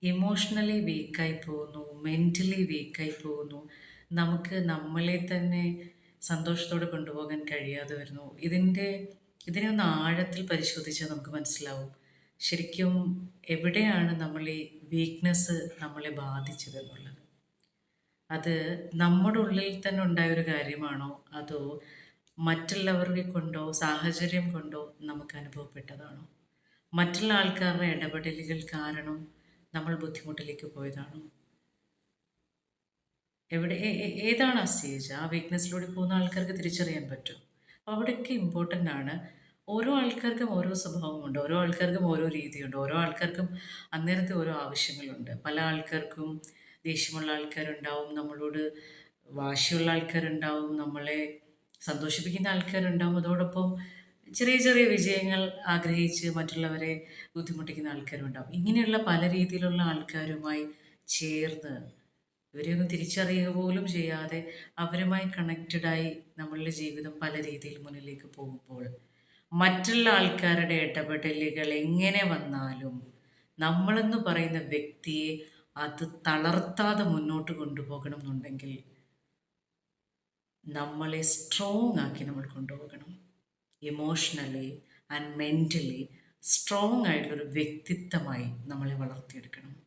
Emotionally വീക്കായി പോകുന്നു, mentally വീക്കായി പോകുന്നു. നമുക്ക് നമ്മളെ തന്നെ സന്തോഷത്തോടെ കൊണ്ടുപോകാൻ കഴിയാതെ വരുന്നു. ഇതിനെ ഒന്ന് ആഴത്തിൽ പരിശോധിച്ചാൽ നമുക്ക് മനസ്സിലാവും. ശരിക്കും എവിടെയാണ് നമ്മൾ ഈ വീക്ക്നെസ് നമ്മളെ ബാധിച്ചതെന്നുള്ളത്. അത് നമ്മുടെ ഉള്ളിൽ തന്നെ ഉണ്ടായൊരു കാര്യമാണോ? അതോ മറ്റുള്ളവരെ കൊണ്ടോ സാഹചര്യം കൊണ്ടോ നമുക്ക് അനുഭവപ്പെട്ടതാണോ? മറ്റുള്ള ആൾക്കാരുടെ ഇടപെടലുകൾ കാരണം നമ്മൾ ബുദ്ധിമുട്ടിലേക്ക് പോയതാണോ? ഏതാണ് ആ സ്റ്റേജ്? ആ വീക്ക്നെസ്സിലൂടെ പോകുന്ന ആൾക്കാർക്ക് തിരിച്ചറിയാൻ പറ്റും. അപ്പോൾ അവിടെയൊക്കെ ഇമ്പോർട്ടൻ്റ് ആണ്. ഓരോ ആൾക്കാർക്കും ഓരോ സ്വഭാവമുണ്ട്, ഓരോ ആൾക്കാർക്കും ഓരോ രീതിയുണ്ട്, ഓരോ ആൾക്കാർക്കും അന്നേരത്തെ ഓരോ ആവശ്യങ്ങളുണ്ട്. പല ആൾക്കാർക്കും ദേഷ്യമുള്ള ആൾക്കാരുണ്ടാവും, നമ്മളോട് വാശിയുള്ള ആൾക്കാരുണ്ടാവും, നമ്മളെ സന്തോഷിപ്പിക്കുന്ന ആൾക്കാരുണ്ടാവും. അതോടൊപ്പം ചെറിയ ചെറിയ വിജയങ്ങൾ ആഗ്രഹിച്ച് മറ്റുള്ളവരെ ബുദ്ധിമുട്ടിക്കുന്ന ആൾക്കാരുണ്ടാവും. ഇങ്ങനെയുള്ള പല രീതിയിലുള്ള ആൾക്കാരുമായി ചേർന്ന് ഇവരെയൊന്നും തിരിച്ചറിയുക പോലും ചെയ്യാതെ അവരുമായി കണക്റ്റഡായി നമ്മളുടെ ജീവിതം പല രീതിയിൽ മുന്നിലേക്ക് പോകുമ്പോൾ മറ്റുള്ള ആൾക്കാരുടെ ഇടപെടലുകൾ എങ്ങനെ വന്നാലും നമ്മളെന്ന് പറയുന്ന വ്യക്തിയെ അത് തളർത്താതെ മുന്നോട്ട് കൊണ്ടുപോകണം എന്നുണ്ടെങ്കിൽ നമ്മളെ സ്ട്രോങ് ആക്കി നമ്മൾ കൊണ്ടുപോകണം. ഇമോഷണലി ആൻഡ് മെൻ്റലി സ്ട്രോങ് ആയിട്ടുള്ളൊരു വ്യക്തിത്വമായി നമ്മളെ വളർത്തിയെടുക്കണം.